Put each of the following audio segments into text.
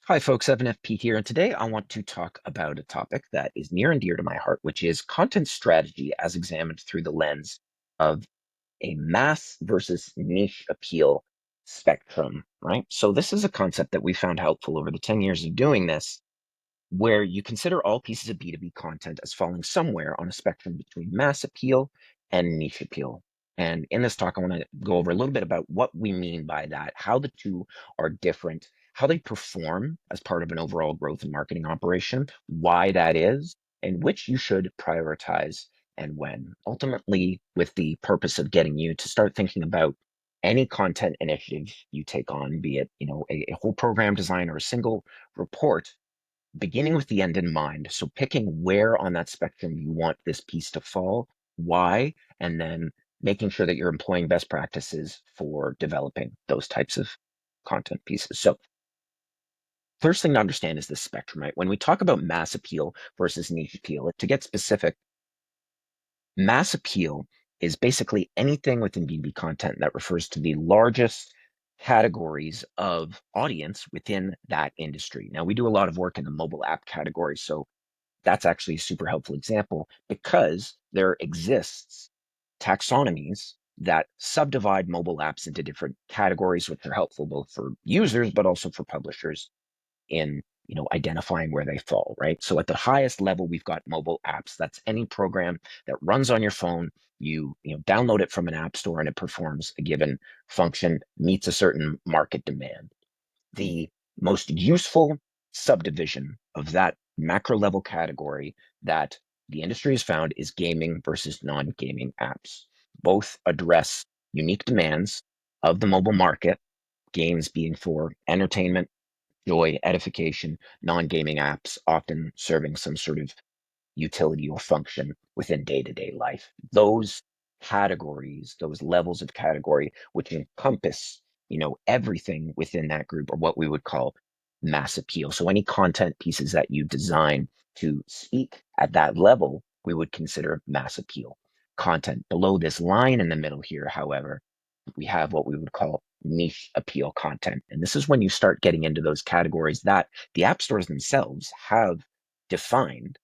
Hi, folks. Evan FP here, and today I want to talk about a topic that is near and dear to my heart, which is content strategy as examined through the lens of a mass versus niche appeal spectrum, right? So, this is a concept that we found helpful over the 10 years of doing this, where you consider all pieces of B2B content as falling somewhere on a spectrum between mass appeal and niche appeal. And in this talk, I want to go over a little bit about what we mean by that, how the two are different, how they perform as part of an overall growth and marketing operation, why that is, and which you should prioritize and when. Ultimately, with the purpose of getting you to start thinking about any content initiative you take on, be it a whole program design or a single report, beginning with the end in mind. So picking where on that spectrum you want this piece to fall, why, and then making sure that you're employing best practices for developing those types of content pieces. So first thing to understand is this spectrum, right? When we talk about mass appeal versus niche appeal, to get specific, mass appeal is basically anything within B2B content that refers to the largest categories of audience within that industry. Now, we do a lot of work in the mobile app category, so that's actually a super helpful example because there exists taxonomies that subdivide mobile apps into different categories, which are helpful both for users but also for publishers in identifying where they fall, right? So at the highest level, we've got mobile apps. That's any program that runs on your phone. You download it from an app store and it performs a given function, meets a certain market demand. The most useful subdivision of that macro level category that the industry has found is gaming versus non-gaming apps. Both address unique demands of the mobile market, games being for entertainment, joy, edification, non-gaming apps often serving some sort of utility or function within day-to-day life. Those categories, those levels of category, which encompass, everything within that group, are what we would call mass appeal. So any content pieces that you design to speak at that level, we would consider mass appeal content. Below this line in the middle here, however, we have what we would call niche appeal content. And this is when you start getting into those categories that the app stores themselves have defined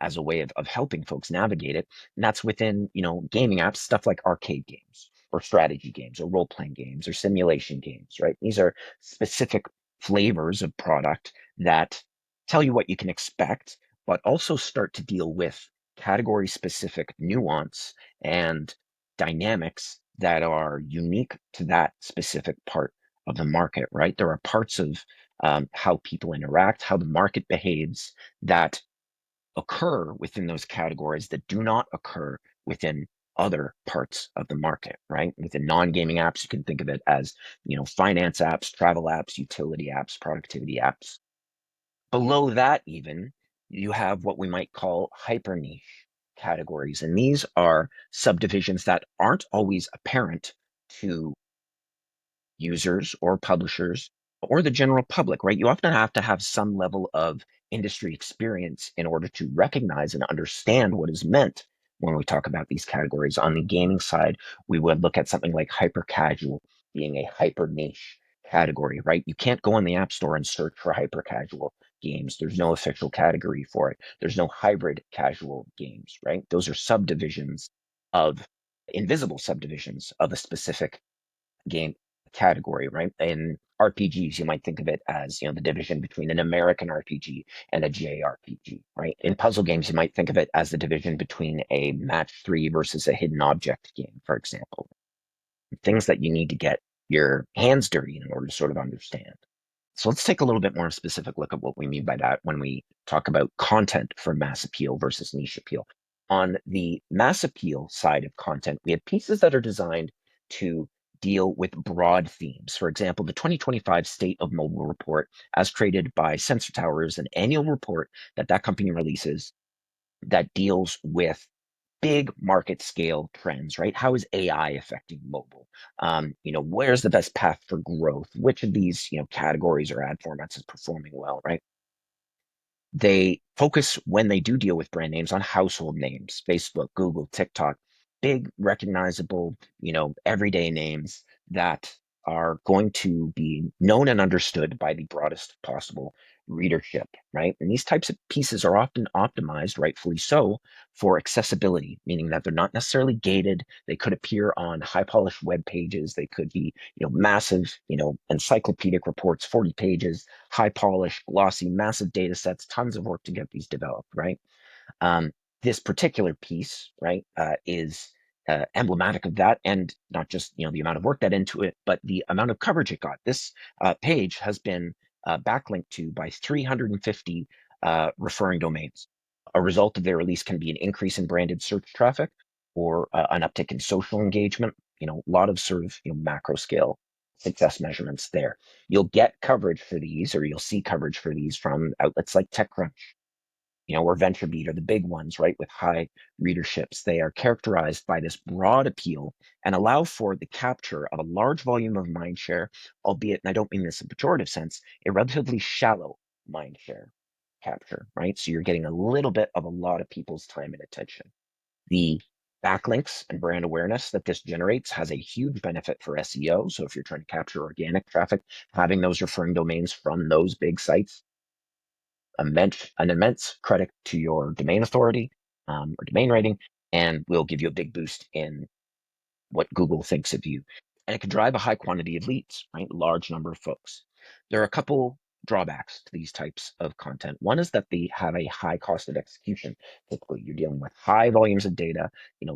as a way of helping folks navigate it. And that's within, gaming apps, stuff like arcade games or strategy games or role-playing games or simulation games, right? These are specific flavors of product that tell you what you can expect, but also start to deal with category specific nuance and dynamics that are unique to that specific part of the market, right? There are parts of how people interact, how the market behaves that occur within those categories that do not occur within other parts of the market, right? Within non-gaming apps, you can think of it as, finance apps, travel apps, utility apps, productivity apps. Below that, even, you have what we might call hyper niche categories. And these are subdivisions that aren't always apparent to users or publishers or the general public, right? You often have to have some level of industry experience in order to recognize and understand what is meant when we talk about these categories. On the gaming side, we would look at something like hyper casual being a hyper niche category, right? You can't go in the App Store and search for hyper casual games. There's no official category for it. There's no hybrid casual games, right? Those are subdivisions of invisible subdivisions of a specific game category, right? In RPGs, you might think of it as, the division between an American RPG and a JRPG, right? In puzzle games, you might think of it as the division between a match three versus a hidden object game, for example. Things that you need to get your hands dirty in order to sort of understand. So let's take a little bit more specific look at what we mean by that when we talk about content for mass appeal versus niche appeal. On the mass appeal side of content, we have pieces that are designed to deal with broad themes. For example, the 2025 State of Mobile Report, as created by Sensor Tower, is an annual report that company releases that deals with big market scale trends, right? How is AI affecting mobile? Where's the best path for growth? Which of these, categories or ad formats is performing well, right? They focus when they do deal with brand names on household names, Facebook, Google, TikTok, big recognizable, everyday names that are going to be known and understood by the broadest possible readership, right? And these types of pieces are often optimized, rightfully so, for accessibility, meaning that they're not necessarily gated. They could appear on high polished web pages. They could be, massive, encyclopedic reports, 40 pages, high polished, glossy, massive data sets, tons of work to get these developed, right? Um, this particular piece, right, is emblematic of that, and not just the amount of work that into it, but the amount of coverage it got. This page has been backlinked to by 350 referring domains. A result of their release can be an increase in branded search traffic or an uptick in social engagement. A lot of sort of macro scale success measurements there. You'll get coverage for these, or you'll see coverage for these from outlets like TechCrunch, or VentureBeat are the big ones, right, with high readerships. They are characterized by this broad appeal and allow for the capture of a large volume of mind share, albeit, and I don't mean this in a pejorative sense, a relatively shallow mind share capture, right? So you're getting a little bit of a lot of people's time and attention. The backlinks and brand awareness that this generates has a huge benefit for SEO. So if you're trying to capture organic traffic, having those referring domains from those big sites an immense credit to your domain authority or domain rating, and will give you a big boost in what Google thinks of you. And it can drive a high quantity of leads, right? Large number of folks. There are a couple drawbacks to these types of content. One is that they have a high cost of execution. Typically, you're dealing with high volumes of data,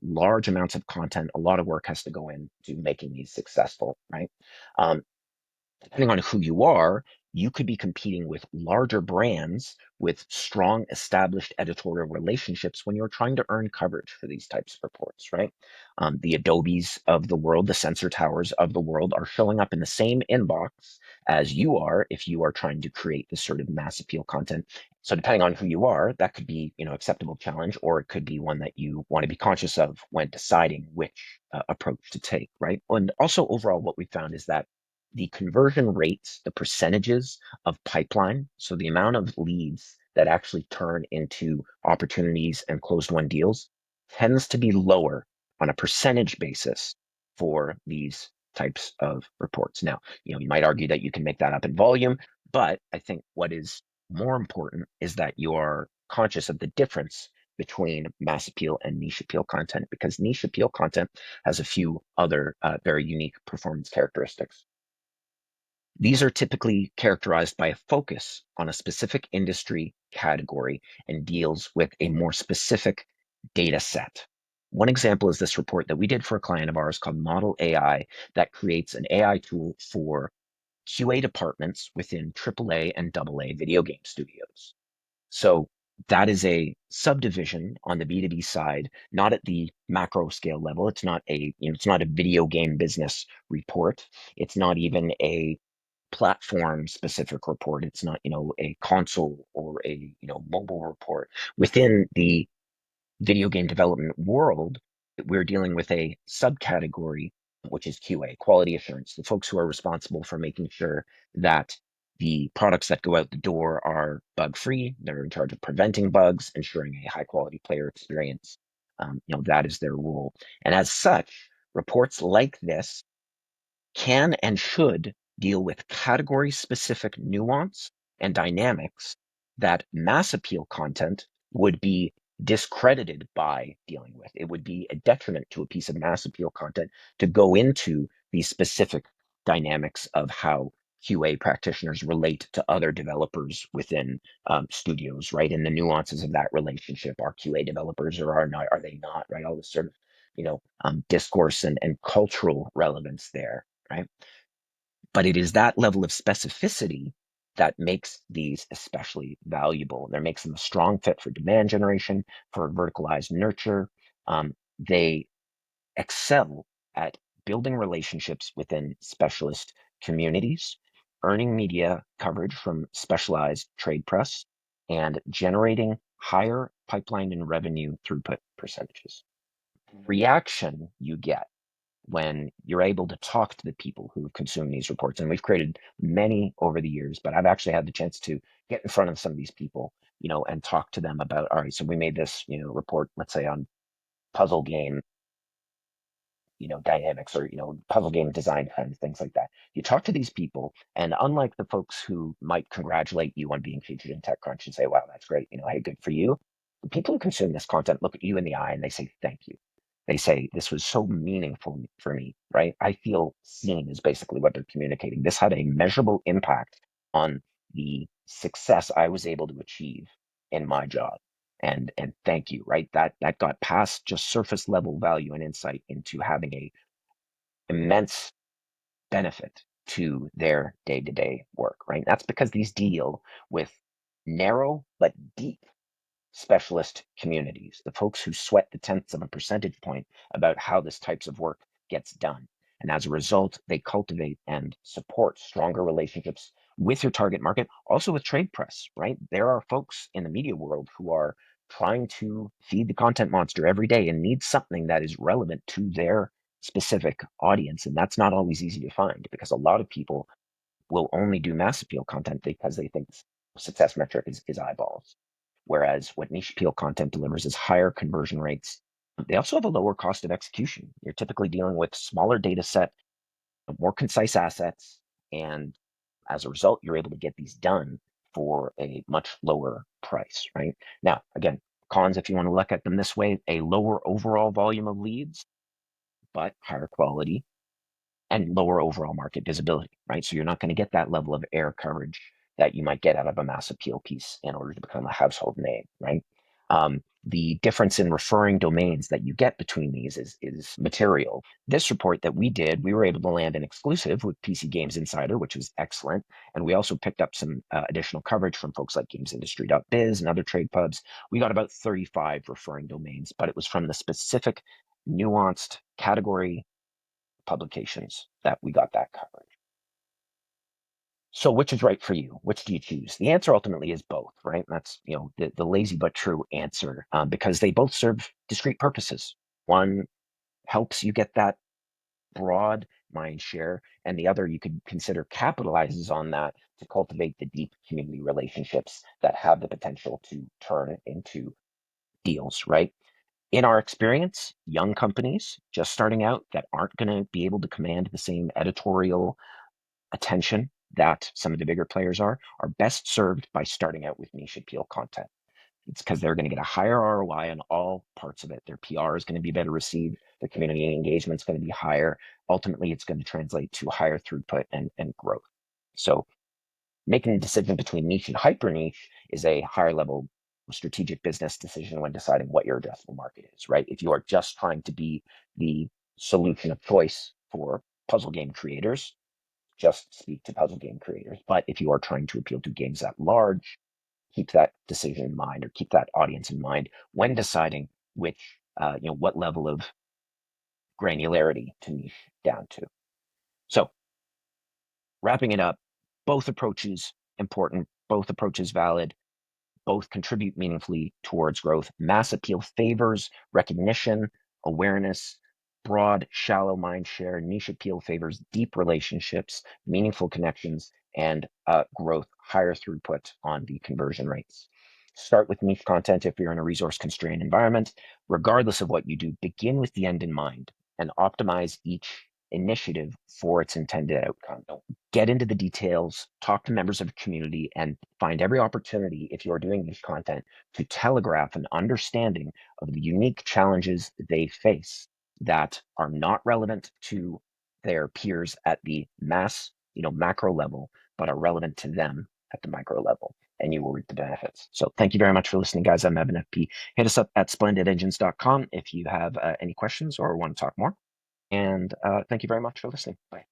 large amounts of content. A lot of work has to go into making these successful, right? Um, Depending on who you are, you could be competing with larger brands with strong established editorial relationships when you're trying to earn coverage for these types of reports, right? The Adobes of the world, the Sensor Towers of the world are showing up in the same inbox as you are if you are trying to create this sort of mass appeal content. So depending on who you are, that could be, acceptable challenge, or it could be one that you want to be conscious of when deciding which approach to take, right? And also overall, what we found is that the conversion rates, the percentages of pipeline, so the amount of leads that actually turn into opportunities and closed won deals, tends to be lower on a percentage basis for these types of reports. Now, you might argue that you can make that up in volume, but I think what is more important is that you are conscious of the difference between mass appeal and niche appeal content, because niche appeal content has a few other very unique performance characteristics. These are typically characterized by a focus on a specific industry category and deals with a more specific data set. One example is this report that we did for a client of ours called Model AI that creates an AI tool for QA departments within AAA and AA video game studios. So that is a subdivision on the B2B side, not at the macro scale level. It's not it's not a video game business report. It's not even a platform specific report. It's not, a console or a, mobile report. Within the video game development world, we're dealing with a subcategory, which is QA, quality assurance, the folks who are responsible for making sure that the products that go out the door are bug free. They're in charge of preventing bugs, ensuring a high quality player experience. That is their role. And as such, reports like this can and should deal with category specific nuance and dynamics that mass appeal content would be discredited by dealing with. It would be a detriment to a piece of mass appeal content to go into these specific dynamics of how QA practitioners relate to other developers within studios, right? And the nuances of that relationship. Are QA developers or are they not, right? All this sort of, discourse and cultural relevance there, right? But it is that level of specificity that makes these especially valuable. That makes them a strong fit for demand generation, for verticalized nurture. They excel at building relationships within specialist communities, earning media coverage from specialized trade press, and generating higher pipeline and revenue throughput percentages. Reaction you get when you're able to talk to the people who consume these reports. And we've created many over the years, but I've actually had the chance to get in front of some of these people, and talk to them about, all right, so we made this, report, let's say on puzzle game, dynamics or, puzzle game design kind of things like that. You talk to these people, and unlike the folks who might congratulate you on being featured in TechCrunch and say, wow, that's great, hey, good for you. The people who consume this content look at you in the eye and they say, thank you. They say, this was so meaningful for me, right? I feel seen is basically what they're communicating. This had a measurable impact on the success I was able to achieve in my job. And thank you, right? That got past just surface level value and insight into having a immense benefit to their day-to-day work, right? That's because these deal with narrow but deep specialist communities, the folks who sweat the tenths of a percentage point about how this types of work gets done. And as a result, they cultivate and support stronger relationships with your target market, also with trade press, right? There are folks in the media world who are trying to feed the content monster every day and need something that is relevant to their specific audience. And that's not always easy to find because a lot of people will only do mass appeal content because they think success metric is eyeballs. Whereas what niche appeal content delivers is higher conversion rates. They also have a lower cost of execution. You're typically dealing with smaller data set, more concise assets, and as a result, you're able to get these done for a much lower price, right? Now, again, cons, if you want to look at them this way, a lower overall volume of leads, but higher quality and lower overall market visibility, right? So you're not going to get that level of air coverage that you might get out of a mass appeal piece in order to become a household name, right? The difference in referring domains that you get between these is material. This report that we did, we were able to land an exclusive with PC Games Insider, which was excellent. And we also picked up some additional coverage from folks like gamesindustry.biz and other trade pubs. We got about 35 referring domains, but it was from the specific nuanced category publications that we got that coverage. So which is right for you? Which do you choose? The answer ultimately is both, right? That's, the lazy but true answer, because they both serve discrete purposes. One helps you get that broad mind share, and the other you could consider capitalizes on that to cultivate the deep community relationships that have the potential to turn into deals, right? In our experience, young companies just starting out that aren't going to be able to command the same editorial attention that some of the bigger players are best served by starting out with niche appeal content. It's because they're going to get a higher ROI on all parts of it. Their PR is going to be better received. Their community engagement is going to be higher. Ultimately, it's going to translate to higher throughput and growth. So making a decision between niche and hyper niche is a higher level strategic business decision when deciding what your addressable market is, right? If you are just trying to be the solution of choice for puzzle game creators, just speak to puzzle game creators. But if you are trying to appeal to games at large, keep that decision in mind or keep that audience in mind when deciding which, what level of granularity to niche down to. So wrapping it up, both approaches important, both approaches valid, both contribute meaningfully towards growth. Mass appeal favors recognition, awareness, broad, shallow mind share. Niche appeal favors deep relationships, meaningful connections, and growth, higher throughput on the conversion rates. Start with niche content if you're in a resource constrained environment. Regardless of what you do, begin with the end in mind and optimize each initiative for its intended outcome. Get into the details, talk to members of the community, and find every opportunity if you're doing niche content to telegraph an understanding of the unique challenges they face that are not relevant to their peers at the mass, macro level, but are relevant to them at the micro level, and you will reap the benefits. So thank you very much for listening, guys. I'm Evan FP. Hit us up at splendidengines.com if you have any questions or want to talk more. And thank you very much for listening. Bye.